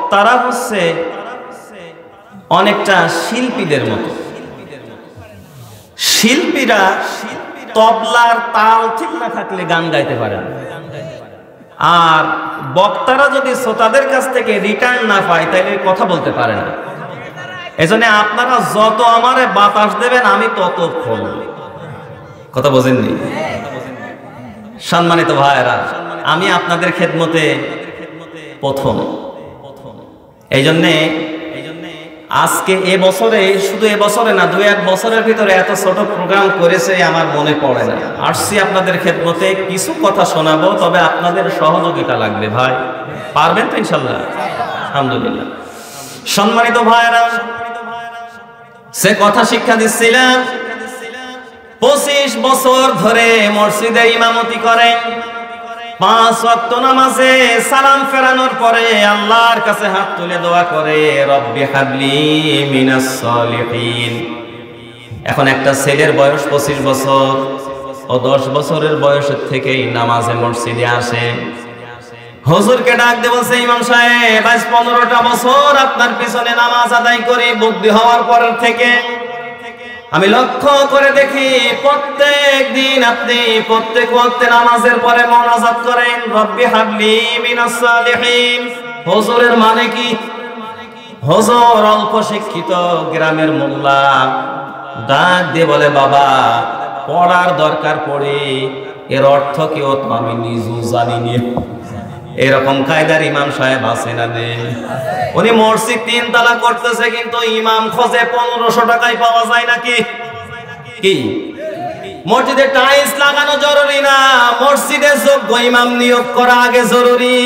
বক্তারা হচ্ছে অনেকটা শিল্পীদের মতো। শিল্পীরা তবলার তাল ঠিক না থাকলে গান গাইতে পারে না, আর বক্তারা যদি শ্রোতাদের কাছ থেকে রিটার্ন না পায় তাহলে কথা বলতে পারে না। এজন্য আপনারা যত আমারে বাতাস দেবেন আমি তত ফল। কথা বোঝেননি? সম্মানিত ভাইরা, আমি আপনাদের খেদমতে প্রথম। এই জন্যে আজকে এবছরে, শুধু এবছরে না, 2-1 বছরের ভিতরে এত ছোট প্রোগ্রাম করেছে আমার মনে পড়ে না। আসছি আপনাদের খেদমতে, কিছু কথা শোনাবো, তবে আপনাদের সহযোগিতা লাগবে। ভাই পারবেন তো ইনশাল্লাহ? আলহামদুলিল্লাহ। সম্মানিত ভাইরা, সে কথা শিক্ষা দিচ্ছিলাম, 25 বছর ধরে মসজিদে ইমামতি করেন। 5 ওয়াক্ত নামাজে সালাম ফেরানোর পরে আল্লাহর কাছে হাত তুলে দোয়া করে, রব্বি হাবলি মিনাস সালিহিন। এখন একটা ছেলের বয়স 25 বছর, ও 10 বছরের বয়সের থেকেই নামাজে মসজিদে আসে। হুজুরকে ডাক দিয়ে বলছে, ইমাম সাহেব, আজ 15টা বছর আপনার পিছনে নামাজ আদায় করি, বুদ্ধি হওয়ার পরের থেকে আমি লক্ষ্য করে দেখি প্রত্যেক দিন আপনি প্রত্যেক ওয়াক্তে নামাজের পরে মুনাজাত করেন, রব্বি হাবলি মিনাস সালিহিন। হুজুরের মানে কি? হুজুর অল্প শিক্ষিত গ্রামের মোল্লা, ডাক দিয়ে বলে, বাবা পড়ার দরকার পড়ে, এর অর্থ কি ও তো আমি নিজেও জানি না। এরকম কায়দার ইমাম সাহেব আছে না নেই? উনি মসজিদ 3 তালা করতেছে, কিন্তু ইমাম খোঁজে 1500 টাকায় পাওয়া যায় নাকি? কি মসজিদে টাইলস লাগানো জরুরি না, মসজিদে যোগ্য ইমাম নিয়োগ করা আগে জরুরি।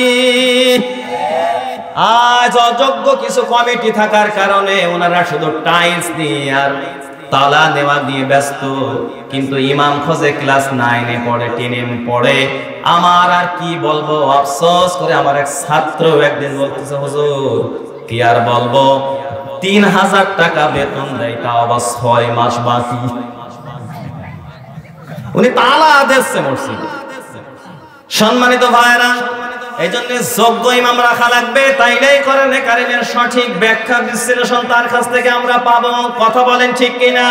আজ অযোগ্য কিছু কমিটি থাকার কারণে ওনারা শুধু টাইলস নিয়ে আর তালা নেওয়া দিয়ে ব্যস্ত, কিন্তু ইমাম খোঁজে ক্লাস 9-এ পড়ে, 10-এ পড়ে। আমার আর কি বলবো, আফসোস করে আমার এক ছাত্র একদিন বলতেছে, হুজুর কি আর বলবো, 3000 টাকা বেতন দেয়, তাও আবার 6 মাস বাকি। উনি তালা দিচ্ছে মসজিদে। সম্মানিত ভাইরা, এই জন্য যোগ্য ইমাম রাখা লাগবে, তাইলেই কোরআনে কারিমের সঠিক ব্যাখ্যা বিশ্লেষণ তার কাছ থেকে আমরা পাবো। কথা বলেন ঠিক কিনা?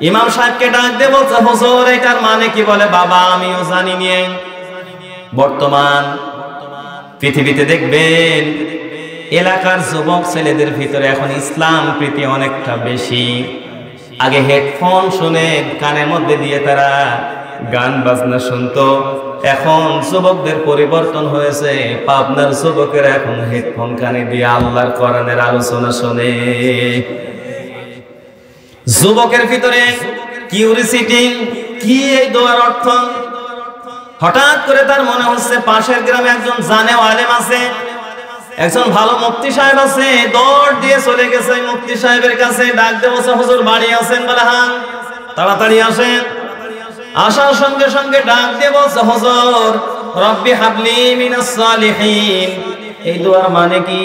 ইমাম সাহেবকে ডাক দিয়ে বলছে, হুজুর এটার মানে কি? বলে, বাবা আমিও জানি না। বর্তমান পৃথিবীতে দেখবেন এলাকার যুবক ছেলেদের ভিতরে এখন ইসলাম প্রীতি অনেকটা বেশি। আগে হেডফোন শুনে কানের মধ্যে দিয়ে তারা গান বাজনা শুনতো, এখন যুবকদের পরিবর্তন হয়েছে। পাবনার যুবকেরা এখন হেডফোন কানে দিয়ে আল্লাহর কোরআনের আলোচনা শুনে। যুবকের ভিতরে কিউরিসিটি কি, এই দোয়ার অর্থ? হঠাৎ করে তার মনে হচ্ছে পাশের গ্রামে একজন জানেও আলেম আছে, একজন ভালো মুফতি সাহেব আছে। দৌড় দিয়ে চলে গেছে মুফতি সাহেবের কাছে, ডাক দিয়ে বলছে, হুজুর বাড়ি আছেন? বলে, হ্যাঁ। তাড়াতাড়ি আসেন। আসার সঙ্গে সঙ্গে ডাক দিয়ে বলছে, হুজুর রব্বি হাবলি মিনাস সালিহিন, এই দোয়ার মানে কি?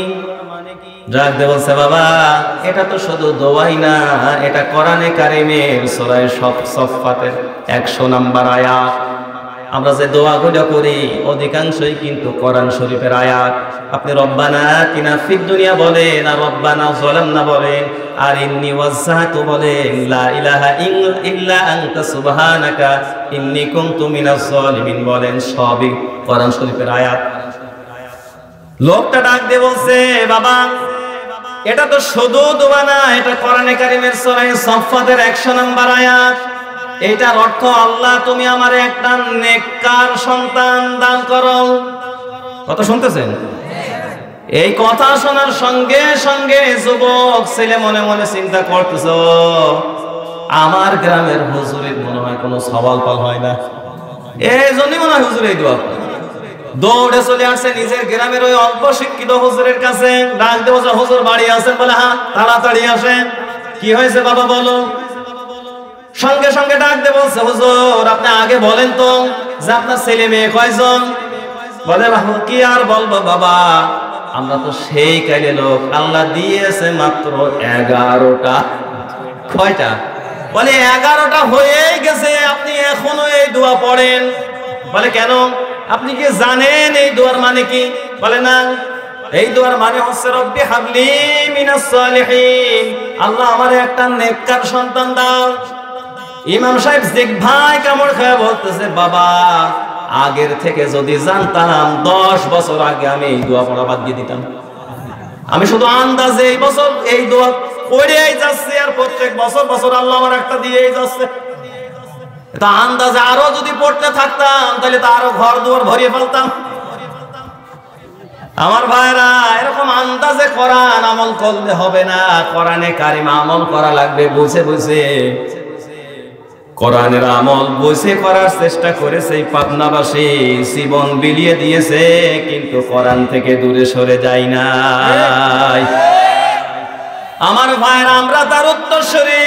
ডাক দিয়ে বলছে, বাবা এটা তো শুধু দোয়াই না, এটা কোরআনে কারিমের সূরা সফফাতের 100 নম্বর আয়াত। আমরা যে দোয়াগুলো করি অধিকাংশই কিন্তু কোরআন শরীফের আয়াত। আপনি রব্বানা আতিনা ফিদ দুনিয়া বলেন, আর রব্বানা যালামনা বলেন, আর ইন্নী ওয়াজ্জাহতু বলেন, লা ইলাহা ইল্লা আনতা সুবহানাকা ইন্নী কুনতু মিনাজ জালিমিন বলেন, সবই কোরআন শরীফের আয়াত। লোকটা ডাক দিয়ে বলছে, বাবা এটা তো শুধু দোয়া না, এটা কোরআনে কারিমের সূরা সফফাতের 100 নম্বর আয়াত। এটার অর্থ, আল্লাহ তুমি আমারে একটা নেককার সন্তান দান করো। কথা শুনতেছেন? এই কথা শোনার সঙ্গে সঙ্গে যুবক ছেলে মনে মনে চিন্তা করতেছে, আমার গ্রামের হুজুরের মনে হয় কোনো সওয়াল পাল হয় না, এই জন্যই মনে হয় হুজুর এই দোয়া। দৌড়ে চলে আসছে নিজের গ্রামের ওই অল্প শিক্ষিত হুজুরের কাছে, ডাক দেবো, হুজুর বাড়ি আছেন? বলে, হ্যাঁ। তাড়াতাড়ি আসেন। কি হয়েছে বাবা বলো? সঙ্গে সঙ্গে ডাক দিয়ে বলছে, হুজুর আপনি আগে বলেন তো যে আপনার ছেলে মেয়ে কয়জন? বলে, কি আর বলবো বাবা, আমরা তো সেই কাইলে লোক, আল্লাহ দিয়েছে মাত্র 11টা। কয়টা? বলে 11টা হয়েই গেছে, আপনি এখনো এই দোয়া পড়েন। বলে, কেন? আপনি কি জানেন এই দোয়ার মানে কি? বলে, না। এই দোয়ার মানে হচ্ছে রব্বি হাবলি মিনাস সালিহিন, আল্লাহ আমারে একটা নেককার সন্তান দাও। ইমাম সাহেব জিগ ভাই কামড় খায় বলতেছে, বাবা আগের থেকে যদি জানতাম 10 বছর আগে আমি এই দোয়া পড়া বাদ দিয়ে দিতাম। আমি শুধু আন্দাজে এই বছর এই দোয়া পড়েই যাচ্ছে, আর প্রত্যেক বছর বছর আল্লাহ আমার একটা দিয়েই যাচ্ছে। তা আন্দাজে আরো যদি পড়তে থাকতাম তাহলে তো আরো ঘর দুয়ার ভরিয়ে ফেলতাম। আমার ভাইরা, এরকম আন্দাজে কোরআন আমল করলে হবে না, কোরআনে কারিম আমল করা লাগবে বুঝে বুঝে। কোরআনের আমল বুঝে করার চেষ্টা করেছে এই পাবনাবাসী, জীবন বিলিয়ে দিয়েছে, কিন্তু কোরআন থেকে দূরে সরে যায় নাই। আমার ভাইরা, আমরা তার উত্তরসূরি,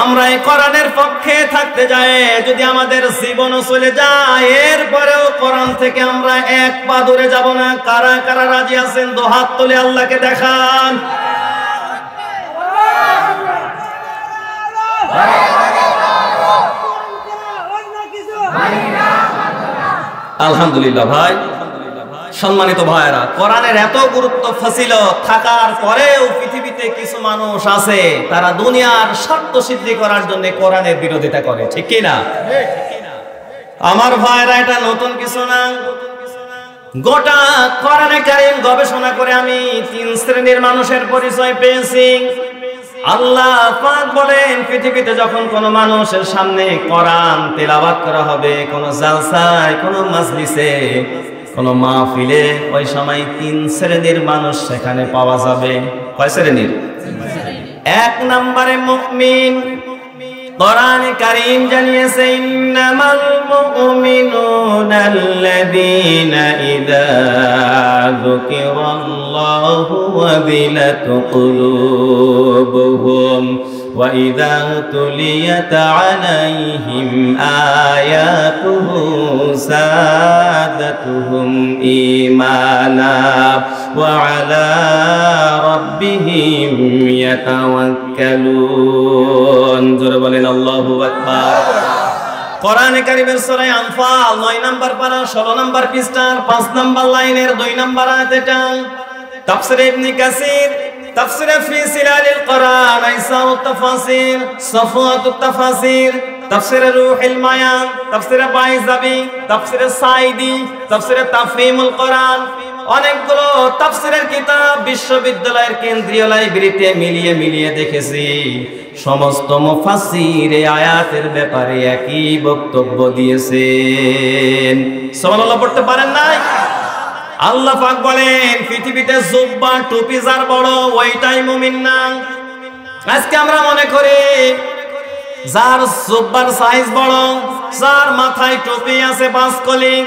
আমরা এই কোরআনের পক্ষে থাকতে যাই, যদি আমাদের জীবনও চলে যায় এরপরেও কোরআন থেকে আমরা এক পা দূরে যাব না। কারা কারা রাজি আছেন দুহাত তুলে আল্লাহকে দেখান। আলহামদুলিল্লাহ। ভাই সম্মানিত ভাইরা, কোরআনের এত গুরুত্ব ফজিলত থাকার পরেও পৃথিবীতে কিছু মানুষ আছে তারা দুনিয়ার স্বার্থ সিদ্ধি করার জন্য কোরআনের বিরোধিতা করে, ঠিক কি না? আমার ভাইরা, এটা নতুন কিছু না। গোটা কোরআনে কারীম গবেষণা করে আমি 3 শ্রেণীর মানুষের পরিচয় পেয়েছি। আল্লাহ পাক বলেন, পৃথিবীতে যখন কোন মানুষের সামনে কোরআন তেলাওয়াত করা হবে, কোন জালসায়, কোন মাজলিসে, কোন মাহফিলে, ওই সময় 3 শ্রেণীর মানুষ সেখানে পাওয়া যাবে। কয় শ্রেণীর? 1 নম্বরে মুমিন। কোরআনে কারীম জানিয়েছে, ইন্নামাল মুমিনুনা আল্লাযীনা ইযা যুকিরাল্লাহু ওয়াজিলাত কুলুবুহুম ওয়া ইযা তুলিয়াত আলাইহিম আয়াতুহু যাদাতুহুম ঈমানা ওয়া আলা রাব্বিহিম ইয়াতাওয়াক্কালুন। জোরে বলেন আল্লাহু আকবার। কোরআনে কারীমের সূরা আনফাল 9 নম্বর পারা 16 নম্বর পৃষ্ঠার 5 নম্বর লাইনের 2 নম্বর আয়াত। এটা তাফসীর ইবনে কাসির, তাফসীর ফি সিলালিল কোরআন, আইসাউত তাফসীর, সাফওয়াতুত তাফসীর, তাফসীর রূহুল মায়ান, তাফসীর বাইজাবি, তাফসীর সাঈদী, তাফসীর তাফহিমুল কোরআন, অনেকগুলো তাফসীরের কিতাব বিশ্ববিদ্যালয়ের কেন্দ্রীয় লাইব্রেরিতে মিলিয়ে মিলিয়ে দেখেছি। সমস্ত মুফাসসির এই আয়াতের ব্যাপারে একই বক্তব্য দিয়েছেন। সুবহানাল্লাহ পড়তে পারেন নাই? আল্লাহ পাক বলেন, পৃথিবীতে জুব্বা টুপি যার বড় ওইটাই মুমিন না। আজকে আমরা মনে করি যার জুব্বার সাইজ বড়, যার মাথায় টুপি আছে 5 কলি,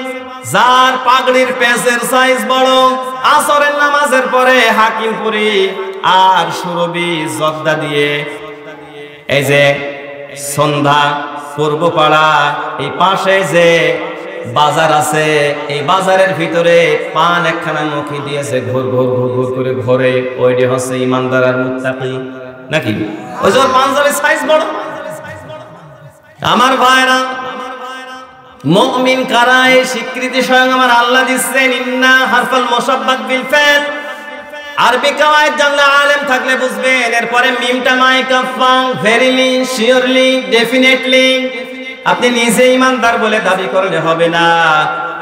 যার পাগড়ির পেঁচের সাইজ বড়, আসরের নামাজের পরে হাকিমপুরি আর সুরবি জর্দা দিয়ে এই যে সন্ধ্যা পূর্বপাড়া এই পাশে যে বাজার আছে, এই বাজারের ভিতরে পান একখানা মুখী দিয়েছে, ঘুর ঘুর ঘুর ঘুর করে ঘরে, ওইটি হচ্ছে ইমানদার আর মুত্তাকি নাকি? ওই যে পাঞ্জাবির সাইজ বড়। আমার ভাইরা, মুমিন কারা এই স্বীকৃতি স্বয়ং আমার আল্লাহ দিচ্ছেন। ইন্না হারফাল মুসাব্বাত বিল ফাল, আরবি কাওয়ায়েদ জানলে আলেম থাকলে বুঝবেন। এরপরে মিমটা মাই কাফাং, ভেরিলি, শিওরলি, ডেফিনেটলি। আপনি নিজে ইমানদার বলে দাবি করলে হবে না।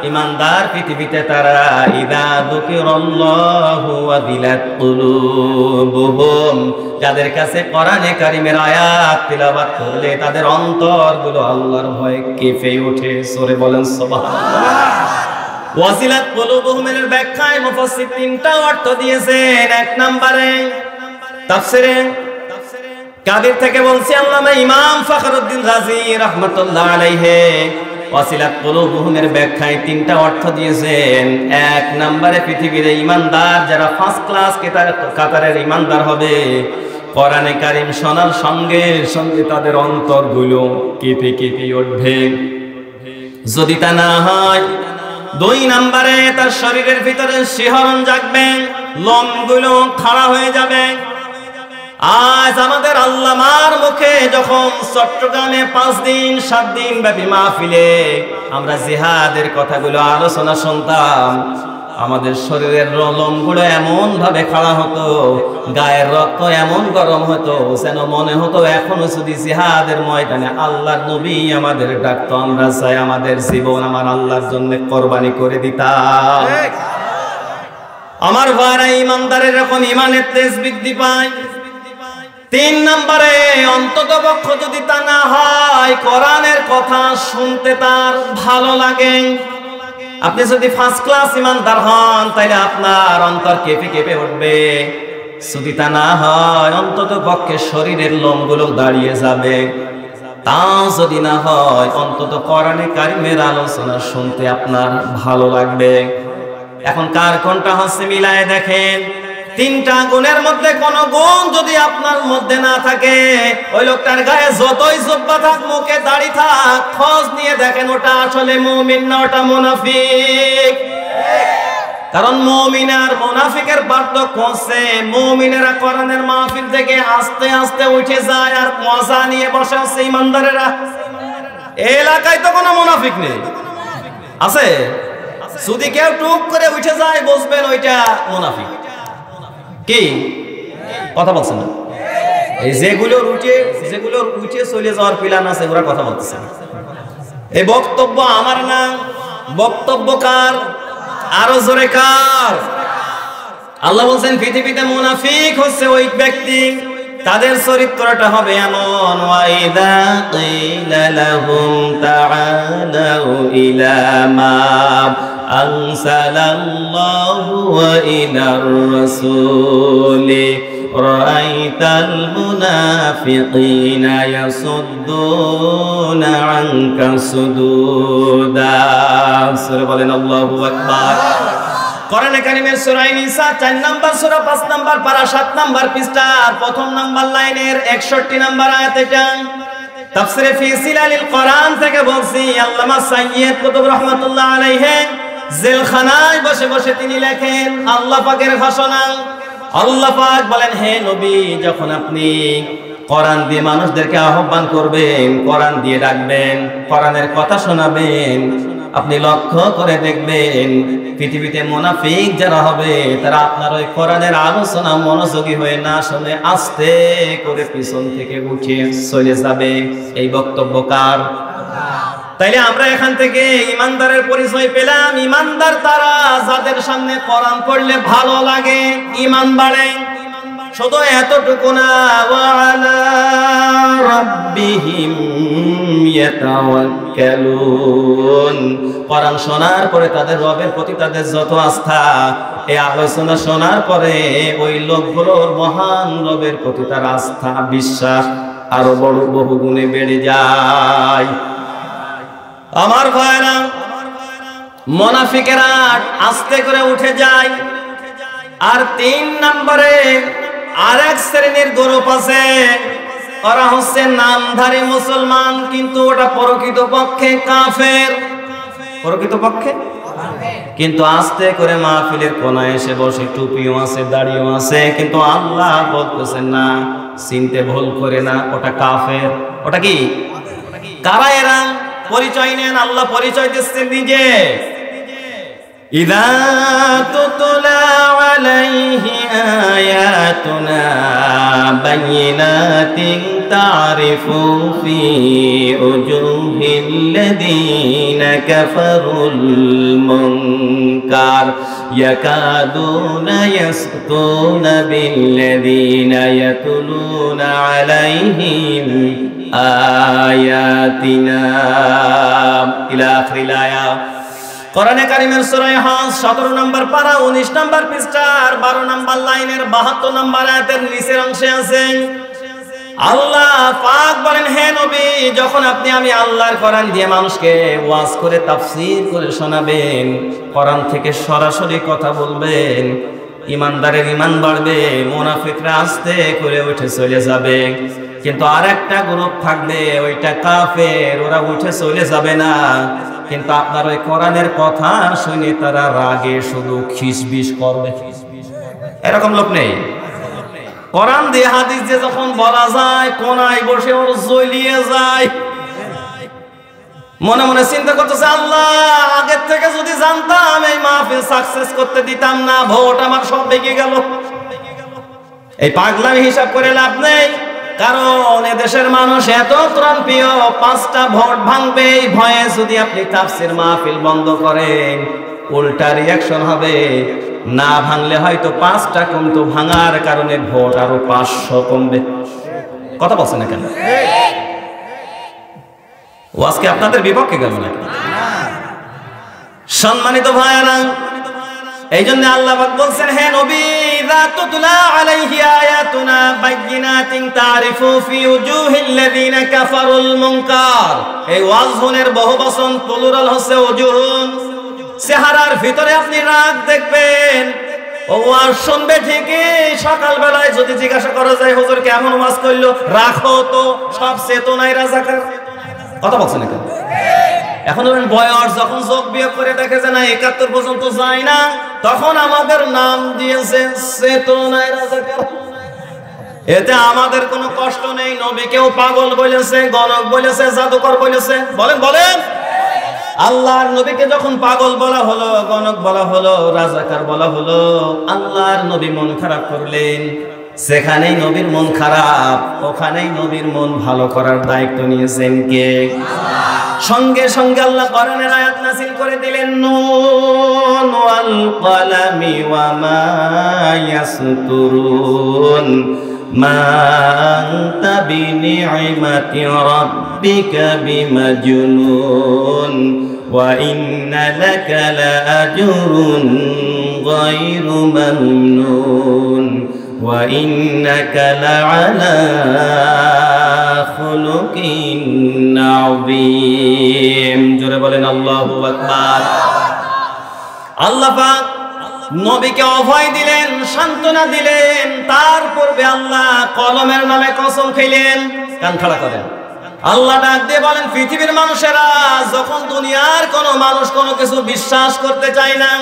ইমানদার পৃথিবীতে তারা ইযা যুকিরাল্লাহু ওয়াজিলাত কুলুবুহুম, যাদের কাছে কোরআনে কারীমের আয়াত তিলাওয়াত করলে তাদের অন্তরগুলো আল্লাহর ভয়ে কেঁপে ওঠে। সূরা বলেন সুবহানাল্লাহ। ওয়াজিলাত কুলুবুহুমের ব্যাখ্যায় মুফাসসির 3টা অর্থ দিয়েছেন। 1 নম্বরে তাফসীরে কাবির থেকে বলছি আল্লামা ইমাম ফখরুদ্দিন রাজি রাহমাতুল্লাহ আলাইহি ওয়াজিলাত কুলুবুহুমের ব্যাখ্যায় 3টা অর্থ দিয়েছেন। 1 নম্বরে পৃথিবীর ইমানদার যারা ফার্স্ট ক্লাস কাতারের ইমানদার হবে, কোরআনে কারীম শোনার সঙ্গে সঙ্গে তাদের অন্তরগুলো কেঁপে কেঁপে উঠবে। যদি তা না হয়, 2 নম্বরে তার শরীরের ভিতরে শিহরণ জাগবে, লোমগুলো খাড়া হয়ে যাবে। আজ আমাদের আল্লামার মুখে যখন চট্টগ্রামে 5 দিন 7 দিন ব্যাপী মাহফিলে আমরা জিহাদের কথাগুলো আলোচনা শুনতাম, আমাদের শরীরের লোমগুলো এমন ভাবে খাড়া হতো, গায়ের রক্ত এমন গরম হতো, যেন মনে হতো এখনো যদি জিহাদের ময়দানে আল্লাহর নবী আমাদের ডাকতো, আমরা চাই আমাদের জীবন আমার আল্লাহর জন্য কোরবানি করে দিতাম। আমার ভাইরা, ইমানদারের এরকম ইমানের তেজ বৃদ্ধি পায়। 3 নম্বরে, অন্তত পক্ষ যদি তা না হয়, কোরআনের কথা শুনতে তার ভালো লাগে। আপনি যদি ফার্স্ট ক্লাস ইমানদার হন, তাহলে আপনার অন্তর কেঁপে কেঁপে উঠবে। যদি তা না হয়, অন্তত পক্ষে শরীরের লোমগুলো দাঁড়িয়ে যাবে। তা যদি না হয়, অন্তত কোরআনে কারিমের আলোচনা শুনতে আপনার ভালো লাগবে। এখন কার কোনটা হচ্ছে মিলায় দেখেন। 3টা গুণের মধ্যে কোন গুণ যদি আপনার মধ্যে না থাকে, ওই লোকটার গায়ে যতই জুব্বা থাক, মুখে দাড়ি থাক, খোঁজ নিয়ে দেখেন ওটা আসলে মুমিন না ওটা মুনাফিক। কারণ মুমিন আর মুনাফিকের পার্থক্য হচ্ছে, মুমিনেরা কোরআনের মাহফিল থেকে আস্তে আস্তে উঠে যায় আর মজা নিয়ে বসে আছে ইমানদারেরা। এই এলাকায় তো কোনো মুনাফিক নেই, আছে? যদি কেউ টুক করে উঠে যায়, বুঝবেন ওইটা মুনাফিক। কি কথা বলছেন না? এই যেগুলোর উঠে চলে যাওয়ার প্ল্যান আছে, ওরা কথা বলতেছে। এই বক্তব্য আমার না, বক্তব্য কার? আরো জোরে কার? আল্লাহ বলছেন পৃথিবীতে মুনাফিক হচ্ছে ওই ব্যক্তি, তাদের চরিত্রটা হবে এমন, ওয়াইদা কিলা লাহুম তাআলাউ ইলা মা আনসালাল্লাহু ওয়া ইলার রাসূলি রাআইতাল মুনাফিকিনা ইয়াসুদ্দুনা আনকা সুদুদা। সূরা বলেন আল্লাহু আকবার। কোরআনে কারীমের সূরা নিসা 4 নাম্বার সূরা 5 নাম্বার পারা 7 নাম্বার পৃষ্ঠার 1ম নাম্বার লাইনের 61 নাম্বার আয়াত। এটা তাফসীরে ফি সিলালিল কোরআন থেকে বলছি, আল্লামা সাইয়্যিদ কুতুব রাহমাতুল্লাহ আলাইহি জেলখানায় বসে বসে তিনি লেখেন আল্লাহ পাকের ঘোষণা। আল্লাহ পাক বলেন, হে নবী, যখন আপনি কোরআন দিয়ে মানুষদেরকে আহ্বান করবেন, কোরআন দিয়ে ডাকবেন, কোরআনের কথা শোনাবেন, আপনি লক্ষ্য করে দেখবেন পৃথিবীতে মুনাফিক যারা হবে, তারা আপনার ওই কোরআনের আলোচনা মনোযোগী হয়ে না শুনে আস্তে করে পিছন থেকে উঠে চলে যাবে। এই বক্তব্য কার? তাইলে আমরা এখান থেকে ইমানদারের পরিচয় পেলাম। ইমানদার তারা যাদের সামনে কোরআন পড়লে ভালো লাগে, ঈমান বাড়ে। শুধু এতটুকু না, ওয়া আলা রাব্বিহিম ইয়াতাওয়াক্কালুন। কোরআন শোনার পরে তাদের রবের প্রতি তাদের যত আস্থা, এই আলোচনা শোনার পরে ওই লোকগুলোর মহান রবের প্রতি তার আস্থা বিশ্বাস আরো বড় বহু গুণে বেড়ে যায়। আমার ভাইরা, মুনাফিকেরা আস্তে করে উঠে যায়। আর 3 নম্বরে আরেক শ্রেণীর গ্রুপ আছে, ওরা হচ্ছে নামধারী মুসলমান, কিন্তু ওটা প্রকৃতপক্ষে কাফের। প্রকৃতপক্ষে কিন্তু আস্তে করে মাহফিলের কোনায় এসে বসে, টুপিও আছে, দাড়িও আছে, কিন্তু আল্লাহ বলতেছেন না, চিনতে ভুল করে না, ওটা কাফের। ওটা কি? কারা এরা? পরিচয় নেন, আল্লাহ পরিচয় দিচ্ছেন নিজে। ইযা তুতলা আলাইহি আয়াতুনা বাইয়িনাতিন তারিফু ফি উজুহিল লাযিনা কাফারুল মুনকার ইয়াকাদুনা ইয়াসতুনা বিল লাযিনা ইয়াতুলুনা আলাইহিম আয়াতিনা ইলা আখিরিল আয়াত। কোরআনে কারীমের সূরা হাজ 17 নম্বর পারা 19 নম্বর পৃষ্ঠার 12 নম্বর লাইনের 72 নম্বর আয়াতের নিচের অংশে আছে, আল্লাহ পাক বলেন, হে নবী, যখন আমি আল্লাহর কোরআন দিয়ে মানুষকে ওয়াজ করে তাফসীর করে শোনাবেন, কোরআন থেকে সরাসরি কথা বলবেন, ইমানদারের ঈমান বাড়বে, মুনাফিকরা আস্তে করে উঠে চলে যাবে। কিন্তু আরেকটা গ্রুপ থাকবে, ওইটা কাফের, ওরা উঠে চলে যাবে না, কিন্তু আপনার ওই কোরআনের কথা শুনে তারা রাগে শুধু খিসবিস করবে। এরকম লোক নেই? কোরআন দিয়ে হাদিস দিয়ে যখন বলা যায়, কোনায় বসে ওর জ্বলিয়ে যায়। মনে মনে চিন্তা করতেছে, আল্লাহ আগের থেকে যদি জানতাম এই মাহফিল সাকসেস করতে দিতাম না, ভোট আমার সব বেঁকে গেল। এই পাগলামি হিসাব করে লাভ নেই, কারণ এদেশের মানুষ এত ত্রাণপ্রিয়, 5টা ভোট ভাঙবে এই ভয়ে যদি আপনি তাফসীর মাহফিল বন্ধ করেন, উল্টা রিয়াকশন হবে। না ভাঙলে হয়তো 5টা কমতো, ভাঙার কারণে ভোট আরো 500 কমবে। কথা বলছেন না কেন? ও আজকে আপনাদের বিপক্ষে গেল না? সম্মানিত ভাইরা, এই জন্য আল্লাহ পাক বলছেন, হে নবী, রাতুলা আলাইহি আয়াতুনা বাইয়িনাতিন তারিফু ফি উজুহিল লাযিনা কাফারুল মুনকার। এই ওয়াজহুনের বহুবচন প্লুরাল হচ্ছে উজুহুন। চেহারার ভিতরে আপনি রাগ দেখবেন। ও ওয়াজ শুনবে ঠিকই, সকাল বেলায় যদি জিজ্ঞাসা করা যায় হুজুর কেমন ওয়াজ করলো, রাখো তো সব চেতনায় রাজাকার। কথা বলছেন না কেন? এখন বয়স যখন যোগ বিয়োগ করে দেখে যে না 71 পর্যন্ত যায় না, তখন আমাদের নাম দিয়েছে চেতনায় রাজাকার। এতে আমাদের কোনো কষ্ট নেই। নবীকেও পাগল বলেছে, গণক বলেছে, জাদুকর বলেছে। বলেন বলেন, আল্লাহর নবীকে যখন পাগল বলা হলো, গণক বলা হলো, রাজাকার বলা হলো, আল্লাহর নবী মন খারাপ করলেন। সেখানেই নবীর মন খারাপ, ওখানেই নবীর মন ভালো করার দায়িত্ব নিয়েছেন কে? সঙ্গে সঙ্গে আল্লাহ কোরআনের আয়াত নাযিল করে দিলেন, নুন ওয়াল কলামি ওয়া মা ইয়াসতুরুন মা আনতা বিনি'মাতি রাব্বিকা বিমাজনুন ওয়া ইন্না লাকা লাআজরুন গায়রু মামনুন ওয়া ইন্নাকা লাআলা খুলুকিন আযীম। জোরে বলেন আল্লাহু আকবার। আল্লাহ পাক নবীকে অভয় দিলেন, সান্ত্বনা দিলেন। তার পূর্বে আল্লাহ কলমের নামে কসম খেলেন। কান খাড়া করেন। আল্লাহ ডাক দিয়ে বলেন, পৃথিবীর মানুষেরা যখন দুনিয়ার কোনো মানুষ কোনো কিছু বিশ্বাস করতে চায় না,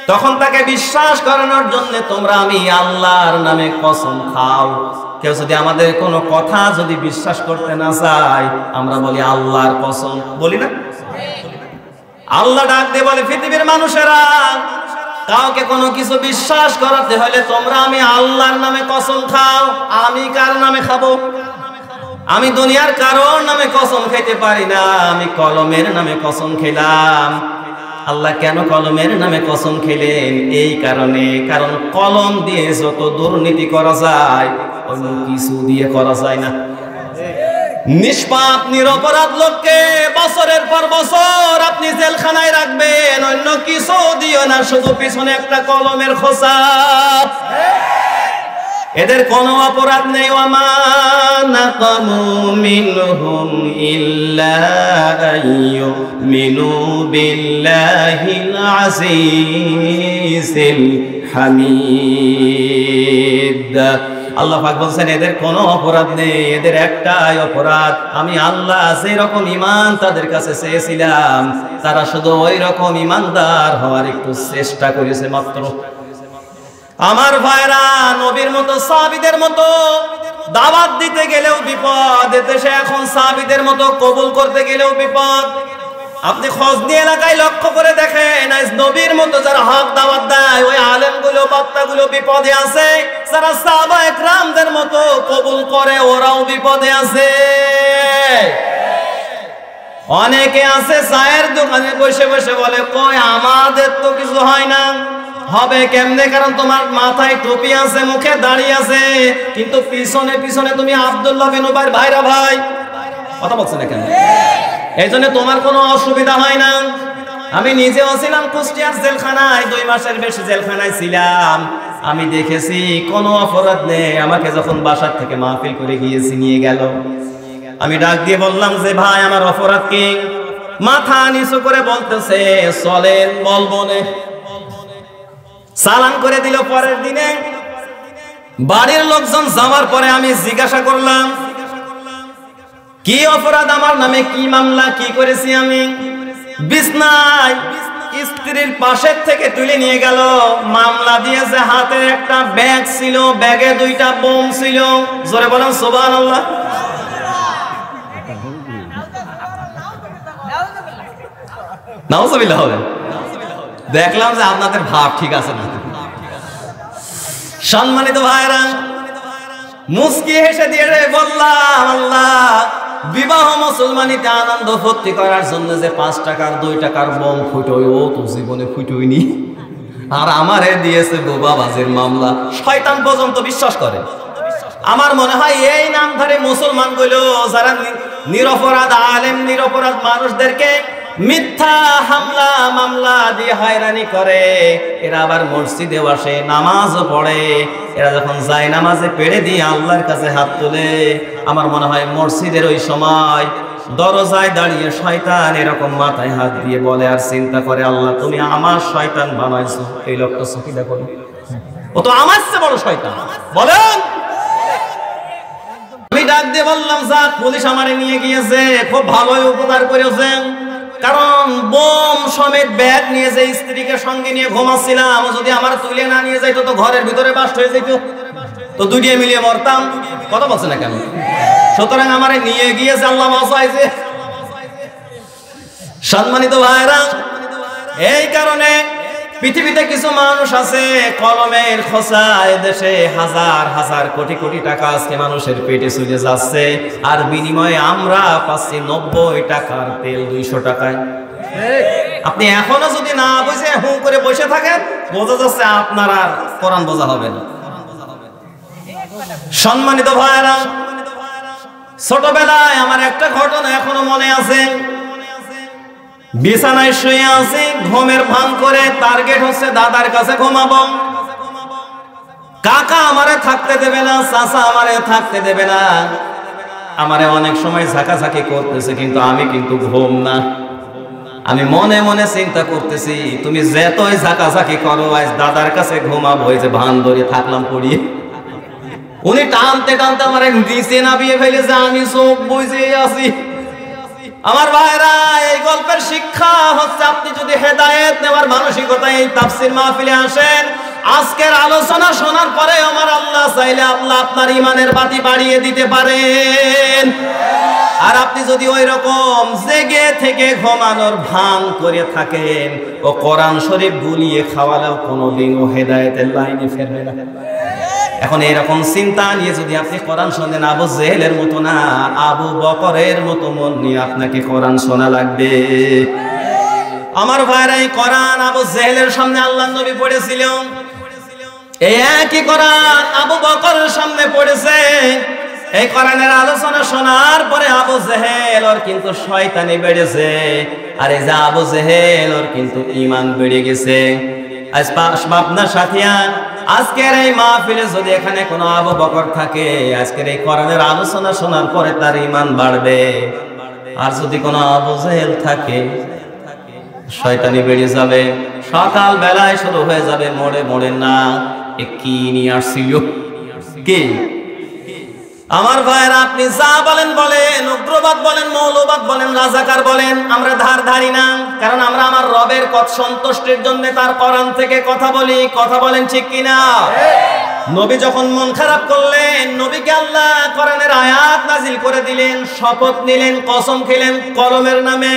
তখন তাকে বিশ্বাস করানোর জন্য তোমরা আমি আল্লাহর নামে কসম খাও। কেউ যদি আমাদের কোনো কথা যদি বিশ্বাস করতে না চায়, আমরা বলি আল্লাহর কসম, বলি না? আল্লাহ ডাক দিয়ে বলে, পৃথিবীর মানুষেরা কাউকে কোনো কিছু বিশ্বাস করাতে হলে তোমরা আমি আল্লাহর নামে কসম খাও। আমি কার নামে খাবো? আমি দুনিয়ার কারোর নামে কসম খেতে পারি না, আমি কলমের নামে কসম খেলাম। আল্লাহ কেন কলমের নামে কসম খেলেন? এই কারণে, কারণ কলম দিয়ে যত দুর্নীতি করা যায় অন্য কিছু দিয়ে করা যায় না। নিষ্পাপ নিরপরাধ লোককে বছরের পর বছর আপনি জেলখানায় রাখবেন, অন্য কিছু দিও না, শুধু পিছনে একটা কলমের খোঁচা। এদের কোনো অপরাধ নেই। ওয়ামা নাকামু মিনহুম ইল্লা আইয়ুমিনু বিল্লাহিল আজিজিল হামিদ। আল্লাহ পাক বলছেন, এদের কোনো অপরাধ নেই, এদের একটাই অপরাধ, আমি আল্লাহ যেরকম ঈমান তাদের কাছে চেয়েছিলাম, তারা শুধু ওই রকম ঈমানদার হওয়ার একটু চেষ্টা করেছে মাত্র। আমার ভাইরা, নবীর মতো সাহাবীদের মতো দাওয়াত দিতে গেলেও বিপদ। দেশে এখন সাহাবীদের মতো কবুল করতে গেলেও বিপদ। আপনি খোঁজ এলাকায় লক্ষ্য করে দেখেন, আজ নবীর মতো যারা হক দাওয়াত দেয়, ওই আলেমগুলো বক্তাগুলো বিপদে আছে। যারা সাহাবায়ে কেরামদের মতো কবুল করে, ওরাও বিপদে আছে। অনেকে আছে চায়ের দোকানে বসে বসে বলে, কই আমাদের তো কিছু হয় না। হবে কেমনে? কারণ তোমার মাথায় টুপি আছে, মুখে দাড়ি আছে, কিন্তু পিছনে পিছনে তুমি আব্দুল্লাহ বিন উবাইর ভাইরা ভাই। কথা বলছেন না কেন? এই জন্য তোমার কোনো অসুবিধা হয় না। আমি নিজেও ছিলাম কুষ্টিয়ার জেলখানায়, 2 মাসের বেশি জেলখানায় ছিলাম। আমি দেখেছি কোনো অপরাধ নেই। আমাকে যখন বাসার থেকে মাহফিল করে গিয়েছি, নিয়ে গেল, আমি ডাক দিয়ে বললাম যে ভাই আমার অপরাধ কি? মাথা নিচু করে বলতেছে, চলেন বলবো না। চালান করে দিল। পরের দিনে বাড়ির লোকজন যাওয়ার পরে আমি জিজ্ঞাসা করলাম, কি অপরাধ আমার নামে, কি মামলা, কি করেছি আমি? বিছনায় স্ত্রীর পাশের থেকে তুলে নিয়ে গেল, মামলা দিয়েছে। হাতে একটা ব্যাগ ছিল, ব্যাগে 2টা বোম ছিল। জোরে বলেন সুবহানাল্লাহ। নাউজুবিল্লাহ হবে। দেখলাম যে আপনাদের ভাব ঠিক আছে না। সম্মানিত ভাইরা, মুস্কি হেসে দিয়ে বললাম, আল্লাহ বিবাহ মুসলমানিতে আনন্দ ফুর্তি করার জন্য যে 5 টাকার 2 টাকার বম ফুটোয়, ও তো জীবনে ফুটোয়নি, আর আমারে দিয়েছে বোবাবাজির মামলা। শয়তান পর্যন্ত বিশ্বাস করে। আমার মনে হয় এই নামধারী মুসলমান গুলো যারা নিরপরাধ আলেম নিরপরাধ মানুষদেরকে মিথ্যা হামলা মামলা দিয়ে হয়রানি করে, এরা আবার মসজিদে আসে, নামাজও পড়ে। এরা যখন যায় নামাজে পেড়ে দিয়ে আল্লাহর কাছে হাত তোলে, আমার মনে হয় মসজিদের ওই সময় দরজায় দাঁড়িয়ে শয়তান এরকম মাথায় হাত দিয়ে বলে আর চিন্তা করে, আল্লাহ তুমি আমার শয়তান বানাইছো। এই লোকটা চোখে দেখো, ও তো আমার চেয়ে বড় শয়তান। বলেন, আমি ডাক দিয়ে বললাম, যাক পুলিশ আমারে নিয়ে গিয়েছে, খুব ভালোই উপকার করেছে। কারণ বোম সমেত ব্যাগ নিয়ে যে স্ত্রীকে সঙ্গে নিয়ে ঘুমাচ্ছিলাম, যদি আমার তুলে না নিয়ে যাইতো তো ঘরের ভিতরে বাস্ট হয়ে যাইতো, তো দুটিয়ে মিলিয়ে মরতাম। কথা বলছে না কেন? সুতরাং আমারে নিয়ে গিয়েছে, আল্লাহ বাঁচাইছে। সম্মানিত ভাইরা, এই কারণে পৃথিবীতে কিছু মানুষ আছে কলমের খোঁচায় দেশে হাজার হাজার কোটি কোটি টাকা আজকে মানুষের পেটে চলে যাচ্ছে, আর বিনিময়ে আমরা পাচ্ছি 90 টাকার তেল 200 টাকায়। আপনি এখনো যদি না বুঝে হু করে বসে থাকেন, বোঝা যাচ্ছে আপনার আর কোরআন বোঝা হবে না। সম্মানিত ভাইরা, ছোটবেলায় আমার একটা ঘটনা এখনো মনে আছে। বিছানায় শুয়ে আছি, ঘুমের ভান করে, টার্গেট হচ্ছে দাদার কাছে ঘুমাবো। কাকা আমারে থাকতে দেবে না, চাচা আমারে থাকতে দেবে না, আমারে অনেক সময় ঝাঁকাঝাঁকি করতেছে, কিন্তু আমি কিন্তু ঘুম না। আমি মনে মনে চিন্তা করতেছি, তুমি যেতই ঝাঁকাঝাঁকি করো, আজ দাদার কাছে ঘুমাবো। এই যে ভান ধরে থাকলাম পড়িয়ে, উনি টানতে টানতে আমার নিচে নামিয়ে ফেলেছে, আমি চোখ বুঝে আছি। আমার ভাইরা, এই গল্পের শিক্ষা হচ্ছে, আপনি যদি হেদায়েত নেওয়ার মানসিকতায় এই তাফসীর মাহফিলে আসেন, আজকের আলোচনা শোনার পরে আমার আল্লাহ চাইলে আল্লাহ আপনার ঈমানের বাতি বাড়িয়ে দিতে পারেন। আর আপনি যদি ওই রকম জেগে থেকে ঘুমানোর ভান করে থাকেন, ও কোরআন শরীফ গুলিয়ে খাওয়ালেও কোনোদিনও হেদায়েতের লাইনে ফেরবে না। এখন এরকম চিন্তা নিয়ে যদি আপনি কোরআন শোনেন, আবু জেহেলের মতো না, আবু বকরের মতো মন নিয়ে আপনাকে কোরআন শোনা লাগবে। আমার ভাইরা, এই কোরআন আবু জেহেলের সামনে আল্লাহর নবী পড়েছিলেন, এই একই কোরআন আবু বকরের সামনে পড়েছে। এই কোরআনের আলোচনা শোনার পরে আবু জেহেল ওর কিন্তু শয়তানি বেড়েছে, আর এই যে আবু জেহেল ওর কিন্তু ঈমান বেড়ে গেছে। আজ আপনার সাথিয়া, আজকের এই মাহফিলে যদি এখানে কোনো আবু বকর থাকে, আজকের এই কোরআনের আলোচনা শোনার পরে তার ঈমান বাড়বে। আর যদি কোনো আবু জেহেল থাকে, শয়তানি বেড়ে যাবে, সকাল বেলায় শুরু হয়ে যাবে মোড়ে মোড়ে না কি নিয়ে আসছিল কি। আমার ভাইরা, আপনি যা বলেন বলেন, উগ্রবাদ বলেন, মৌলবাদ বলেন, রাজাকার বলেন, আমরা ধার ধারি না। কারণ আমরা আমার রবের সন্তুষ্টির জন্য তার কোরআন থেকে কথা বলি। কথা বলেন ঠিক কিনা? নবী যখন মন খারাপ করলেন, নবীকে আল্লাহ কোরআনের আয়াত নাজিল করে দিলেন, শপথ নিলেন, কসম খেলেন কলমের নামে।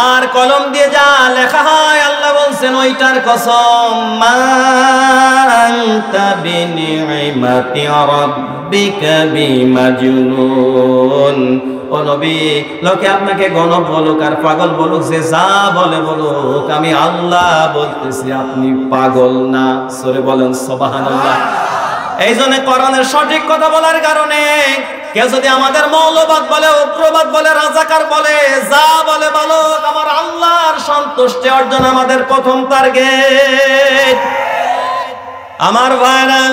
আর কলম দিয়ে যা লেখা হয়, আল্লাহ বলছেন ওইটার কসম। মানতা বিনিমাতি রাব্বিকা বিমাজনুন। ও নবী, লোকে আপনাকে গণক বলুক আর পাগল বলুক, যে যা বলে বলুক, আমি আল্লাহ বলতেছি আপনি পাগল না। সরে বলেন সুবহানাল্লাহ। এই জন্য কোরআনের সঠিক কথা বলার কারণে কেউ যদি আমাদের মৌলবাদ বলে, উগ্রবাদ বলে, রাজাকার বলে, যা বলে বলুক, আমার আল্লাহর সন্তুষ্টি অর্জন আমাদের প্রথম টার্গেট। আমার ভাইরা,